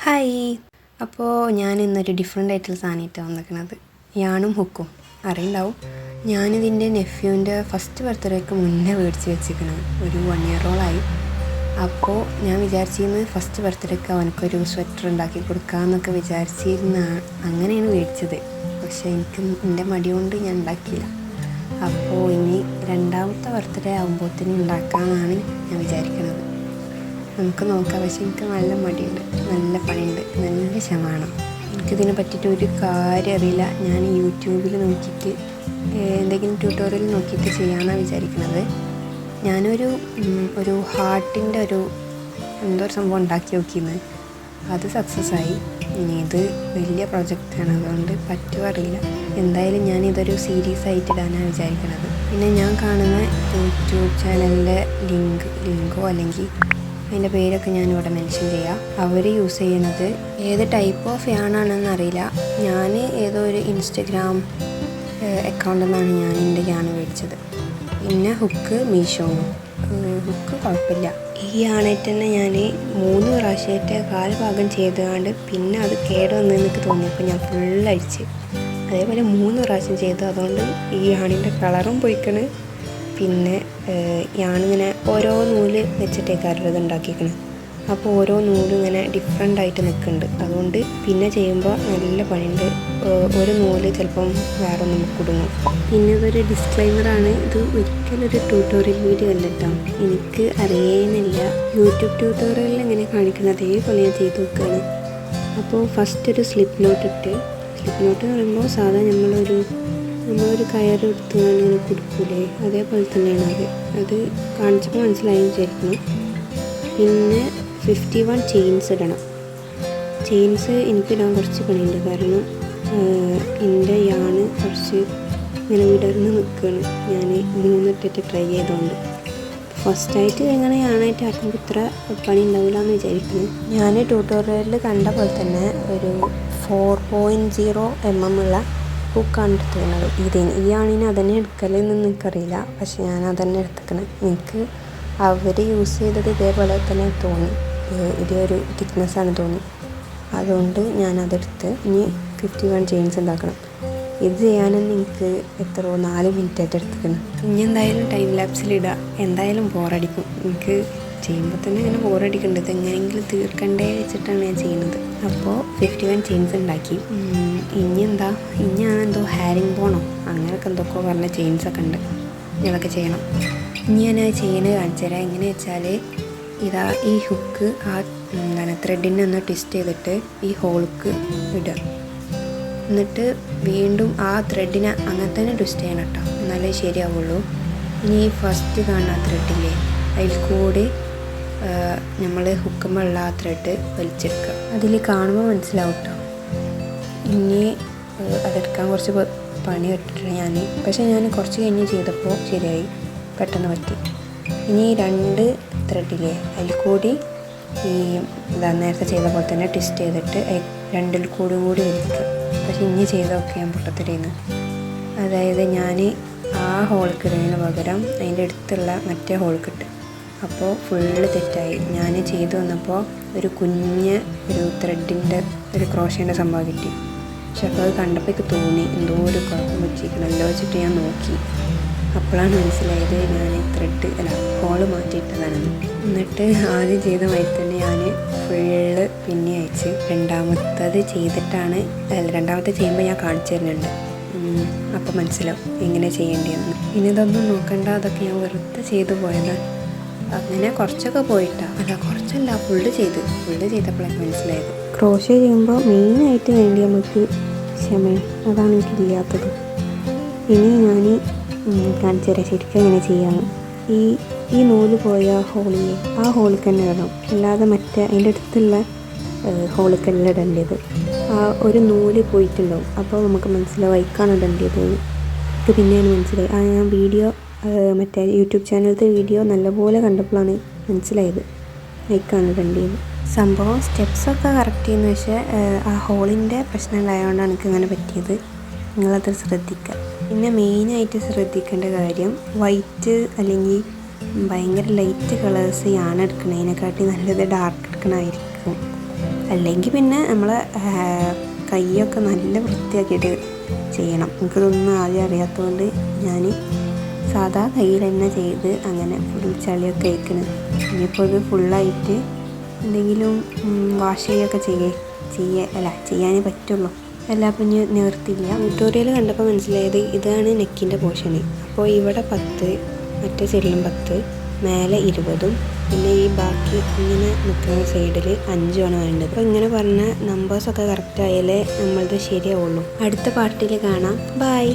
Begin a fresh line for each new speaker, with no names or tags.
Hi. അപ്പോൾ ഞാൻ ഇന്നൊരു ഡിഫറെൻ്റ് ആയിട്ടുള്ള സാധനമായിട്ടാണ് വന്നിരിക്കുന്നത്. യാണും ഹുക്കും അറിയുണ്ടാവും. ഞാനിതിൻ്റെ നെഫ്യൂവിൻ്റെ ഫസ്റ്റ് ബർത്ത്ഡേക്ക് മുന്നേ മേടിച്ച് വെച്ചിരിക്കണം. ഒരു 1 ഇയറോളായി. അപ്പോൾ ഞാൻ വിചാരിച്ചിരുന്നത് ഫസ്റ്റ് ബർത്ത്ഡേക്ക് അവനക്കൊരു സ്വെറ്റർ ഉണ്ടാക്കി കൊടുക്കാമെന്നൊക്കെ വിചാരിച്ചിരുന്ന അങ്ങനെയാണ് മേടിച്ചത്. പക്ഷേ എനിക്ക് എൻ്റെ മടി കൊണ്ട് ഞാൻ ഉണ്ടാക്കിയില്ല. അപ്പോൾ ഇനി രണ്ടാമത്തെ ബർത്ത്ഡേ ആകുമ്പോഴത്തേനും ഉണ്ടാക്കാമെന്നാണ് ഞാൻ വിചാരിക്കുന്നത്. നമുക്ക് നോക്കാം. പക്ഷേ എനിക്ക് നല്ല മടിയുണ്ട്, നല്ല പണിയുണ്ട്, നല്ല ക്ഷമമാണ്. എനിക്കിതിനെ പറ്റിയിട്ട് ഒരു കാര്യം അറിയില്ല. ഞാൻ യൂട്യൂബിൽ നോക്കിയിട്ട് എന്തെങ്കിലും ട്യൂട്ടോറിയൽ നോക്കിയിട്ട് ചെയ്യാമെന്നാണ് വിചാരിക്കുന്നത്. ഞാനൊരു ഹാർട്ടിൻ്റെ എന്തോ ഒരു സംഭവം ഉണ്ടാക്കി നോക്കിയിരുന്നു. അത് സക്സസ്സായി. ഇനി ഇത് വലിയ പ്രൊജക്റ്റാണ്, അതുകൊണ്ട് പറ്റുമോ അറിയില്ല. എന്തായാലും ഞാനിതൊരു സീരീസ് ആയിട്ട് ഇടാനാണ് വിചാരിക്കുന്നത്. പിന്നെ ഞാൻ കാണുന്ന യൂട്യൂബ് ചാനലിൻ്റെ ലിങ്കോ അല്ലെങ്കിൽ അതിൻ്റെ പേരൊക്കെ ഞാനിവിടെ മെൻഷൻ ചെയ്യാം. അവർ യൂസ് ചെയ്യുന്നത് ഏത് ടൈപ്പ് ഓഫ് യാണാണെന്ന് അറിയില്ല. ഞാൻ ഏതോ ഒരു ഇൻസ്റ്റഗ്രാം അക്കൗണ്ടിൽ നിന്നാണ് ഞാൻ എൻ്റെ യാൺ മേടിച്ചത്. പിന്നെ ഹുക്ക് മീഷോന്ന്. ഹുക്ക് കുഴപ്പമില്ല. ഈ യാണായിട്ട് തന്നെ ഞാൻ 3 പ്രാവശ്യമായിട്ട് കാൽഭാഗം ചെയ്തുകൊണ്ട് പിന്നെ അത് കേടുവന്ന് എനിക്ക് തോന്നിയപ്പോൾ ഞാൻ ഫുള്ളടിച്ച്. അതേപോലെ 3 പ്രാവശ്യം ചെയ്തു. അതുകൊണ്ട് ഈ യാണിൻ്റെ കളറും പോയിക്കണ്. പിന്നെ ഞാനിങ്ങനെ ഓരോ നൂല് വെച്ചിട്ടേക്കാരുടെ ഇത് ഉണ്ടാക്കിയിരിക്കണം. അപ്പോൾ ഓരോ നൂലും ഇങ്ങനെ ഡിഫറെൻ്റ് ആയിട്ട് നിൽക്കുന്നുണ്ട്. അതുകൊണ്ട് പിന്നെ ചെയ്യുമ്പോൾ നല്ല പണിയുണ്ട്. ഒരു നൂല് ചിലപ്പം വേറെ ഒന്നും കുടുങ്ങും. പിന്നെ ഇതൊരു ഡിസ്ക്ലൈമറാണ്. ഇത് ഒരിക്കലൊരു ട്യൂട്ടോറിയൽ വീഡിയോ അല്ല കേട്ടോ. എനിക്ക് അറിയാനില്ല. യൂട്യൂബ് ട്യൂട്ടോറിയലിൽ എങ്ങനെ കാണിക്കുന്നത് അതേപോലെ ഞാൻ ചെയ്ത് നോക്കുകയാണ്. അപ്പോൾ ഫസ്റ്റ് ഒരു സ്ലിപ്പ് നോട്ട് എന്ന് പറയുമ്പോൾ സാധാ നമ്മളൊരു കയറെടുത്ത് ഇങ്ങനെ കൊടുക്കൂലേ, അതേപോലെ തന്നെയാണ് അത് കാണിച്ചപ്പോൾ മനസ്സിലായി വിചാരിക്കുന്നു. പിന്നെ 51 ചെയിൻസ് ഇടണം. ചെയിൻസ് എനിക്കിടാൻ കുറച്ച് പണിയുണ്ട്. കാരണം എൻ്റെ യാണ് കുറച്ച് ഇങ്ങനെ വിടർന്ന് നിൽക്കുകയാണ്. ഞാൻ 3 ഇട്ടിട്ട് ട്രൈ ചെയ്തുകൊണ്ട് ഫസ്റ്റായിട്ട് എങ്ങനെ യാണായിട്ട് ആക്കുമ്പോൾ ഇത്ര പണി ഉണ്ടാവില്ല എന്ന് വിചാരിക്കുന്നു. ഞാൻ ട്യൂട്ടോറിയലിൽ കണ്ട പോലെ തന്നെ ഒരു 4.0 mm ഉള്ള ഹുക്കാണ് എടുത്തിരുന്നത്. ഈ ആണിന് അതന്നെ എടുക്കലെന്ന് എനിക്കറിയില്ല. പക്ഷെ ഞാൻ അതന്നെ എടുത്തിക്കണം. എനിക്ക് അവർ യൂസ് ചെയ്തത് ഇതേപോലെ തന്നെ തോന്നി. ഇതൊരു തിക്നെസ്സാണ് തോന്നി. അതുകൊണ്ട് ഞാനതെടുത്ത് ഇനി 51 ചെയിൻസ് ഉണ്ടാക്കണം. ഇത് ചെയ്യാനെന്ന് എനിക്ക് 4 മിനിറ്റായിട്ട് എടുത്തിക്കണം. ഇനി എന്തായാലും ടൈം ലാപ്സിലിടുക. എന്തായാലും ബോറടിക്കും. എനിക്ക് ചെയ്യുമ്പോൾ തന്നെ ഇങ്ങനെ ബോറടിക്കുന്നുണ്ട്. ഇത് എങ്ങനെയെങ്കിലും തീർക്കണ്ടേ വെച്ചിട്ടാണ് ഞാൻ ചെയ്യുന്നത്. അപ്പോൾ 51 ചെയിൻസ് ഉണ്ടാക്കി. ഇനിയാണെന്തോ ഹാരിങ് ബോണോ അങ്ങനെയൊക്കെ എന്തൊക്കെ പറഞ്ഞ ചെയിൻസൊക്കെ ഉണ്ട്. ഇതൊക്കെ ചെയ്യണം. ഇനി ഞാൻ ചെയ്യുന്നത് കാണിച്ചു തരാം. എങ്ങനെ വെച്ചാൽ ഇതാ ഈ ഹുക്ക് ത്രെഡിനെ ഒന്ന് ട്വിസ്റ്റ് ചെയ്തിട്ട് ഈ ഹോൾക്ക് ഇടുക. എന്നിട്ട് വീണ്ടും ആ ത്രെഡിനെ അങ്ങനെ തന്നെ ട്വിസ്റ്റ് ചെയ്യണം കേട്ടോ, എന്നാലേ ശരിയാവുള്ളൂ. ഇനി ഫസ്റ്റ് കാണുന്ന ത്രെഡില്ലേ, അതിൽ കൂടി നമ്മൾ ഹുക്കുമുള്ള ആ ത്രെഡ് വലിച്ചെടുക്കുക. അതിൽ കാണുമ്പോൾ മനസ്സിലാവും കേട്ടോ. ഇനി അതെടുക്കാൻ കുറച്ച് പണി ഇട്ടിട്ടുണ്ട് ഞാൻ. പക്ഷേ ഞാൻ കുറച്ച് കഴിഞ്ഞ് ചെയ്തപ്പോൾ ശരിയായി, പെട്ടെന്ന് പറ്റി. ഇനി 2 ത്രെഡില്ലേ, അതിൽ കൂടി ഈ നേരത്തെ ചെയ്ത പോലെ തന്നെ ട്വിസ്റ്റ് ചെയ്തിട്ട് 2ൽ കൂടി വലിക്കുക. പക്ഷെ ഇനി ചെയ്തൊക്കെ ഞാൻ പൊട്ടത്തരയുന്നു. അതായത് ഞാൻ ആ ഹോൾക്കിടുന്നതിന് പകരം അതിൻ്റെ അടുത്തുള്ള മറ്റേ ഹോൾക്കിട്ട്. അപ്പോൾ ഫുള്ള് തെറ്റായി. ഞാൻ ചെയ്തു വന്നപ്പോൾ ഒരു ത്രെഡിൻ്റെ ഒരു ക്രോഷേൻ്റെ സംഭവം കിട്ടി. പക്ഷെ അപ്പോൾ അത് കണ്ടപ്പോൾ എനിക്ക് തോന്നി എന്തോ ഒരു കുഴപ്പം വെച്ചിരിക്കണമല്ലോ വെച്ചിട്ട് ഞാൻ നോക്കി. അപ്പോഴാണ് മനസ്സിലായത് ഞാൻ ഹോള് മാറ്റിയിട്ടതാണെന്ന്. എന്നിട്ട് ആദ്യം ചെയ്ത മാതിരി തന്നെ ഞാൻ ഫുള്ള് പിന്നെ അയച്ച് രണ്ടാമത്തെ ചെയ്യുമ്പോൾ ഞാൻ കാണിച്ചു തരുന്നുണ്ട്. അപ്പം മനസ്സിലാവും എങ്ങനെ ചെയ്യേണ്ടതെന്ന്. ഇനി ഇതൊന്നും നോക്കണ്ട, അതൊക്കെ ഞാൻ വെറുതെ ചെയ്തു പോയതാണ്. അങ്ങനെ കുറച്ചൊക്കെ കുറച്ചല്ല ഫുള്ള് ചെയ്തപ്പോഴൊക്കെ മനസ്സിലായത്. ക്രോഷേ ചെയ്യുമ്പോൾ മെയിനായിട്ട് വേണ്ടി നമുക്ക് ക്ഷമയും, അതാണ് എനിക്കില്ലാത്തത്. ഇനി ഞാൻ കാണിച്ചു തരാം ശരിക്കും എങ്ങനെ ചെയ്യാമെന്ന്. ഈ നൂല് പോയ ഹോളിൽ ആ ഹോളിൽ തന്നെ ഇടണം, അല്ലാതെ മറ്റേ അതിൻ്റെ അടുത്തുള്ള ഹോളിക്കല്ല ഇടേണ്ടത്. ആ ഒരു നൂല് പോയിട്ടുണ്ടാവും. അപ്പോൾ നമുക്ക് മനസ്സിലാവും വൈക്കാണ് ഇടേണ്ടത്. ഇത് പിന്നെയാണ് മനസ്സിലായി. ഞാൻ മറ്റേ യൂട്യൂബ് ചാനലത്തെ വീഡിയോ നല്ലപോലെ കണ്ടപ്പോഴാണ് മനസ്സിലായത് വൈക്കാണ് ഇടേണ്ടത്. സംഭവം സ്റ്റെപ്സൊക്കെ കറക്റ്റ് ചെയ്യുന്നു. പക്ഷേ ആ ഹോളിൻ്റെ പ്രശ്നം ഉണ്ടായതുകൊണ്ടാണ് എനിക്കിങ്ങനെ പറ്റിയത്. നിങ്ങളത് ശ്രദ്ധിക്കുക. പിന്നെ മെയിനായിട്ട് ശ്രദ്ധിക്കേണ്ട കാര്യം വൈറ്റ് അല്ലെങ്കിൽ ഭയങ്കര ലൈറ്റ് കളേഴ്സ് യാൺ എടുക്കണതിനെക്കാട്ടി നല്ലത് ഡാർക്ക് എടുക്കണമായിരിക്കും. അല്ലെങ്കിൽ പിന്നെ നമ്മൾ കൈയൊക്കെ നല്ല വൃത്തിയാക്കിയിട്ട് ചെയ്യണം. എനിക്കിതൊന്നും ആദ്യം അറിയാത്തതുകൊണ്ട് ഞാൻ സാധാ കയ്യിൽ തന്നെ ചെയ്ത് അങ്ങനെ ഫുൾ ചളിയൊക്കെ അയക്കണം. ഇനിയിപ്പോൾ ഇത് ഫുള്ളായിട്ട് എന്തെങ്കിലും വാഷ് ചെയ്യുകയൊക്കെ ചെയ്യാനേ പറ്റുള്ളൂ. എല്ലാം അപ്പം ഇനി നിവർത്തില്ല. ട്യൂട്ടോറിയൽ കണ്ടപ്പോൾ മനസ്സിലായത് ഇതാണ് നെക്കിൻ്റെ പോർഷന്. അപ്പോൾ ഇവിടെ 10, മറ്റേ സൈഡിലും 10, മേലെ 20, പിന്നെ ഈ ബാക്കി ഇങ്ങനെ നിൽക്കുന്ന സൈഡിൽ 5 വേണ്ടത്. അപ്പോൾ ഇങ്ങനെ പറഞ്ഞ നമ്പേഴ്സൊക്കെ കറക്റ്റ് ആയാലേ നമ്മളത് ശരിയാവുള്ളൂ. അടുത്ത പാർട്ടിൽ കാണാം. ബൈ.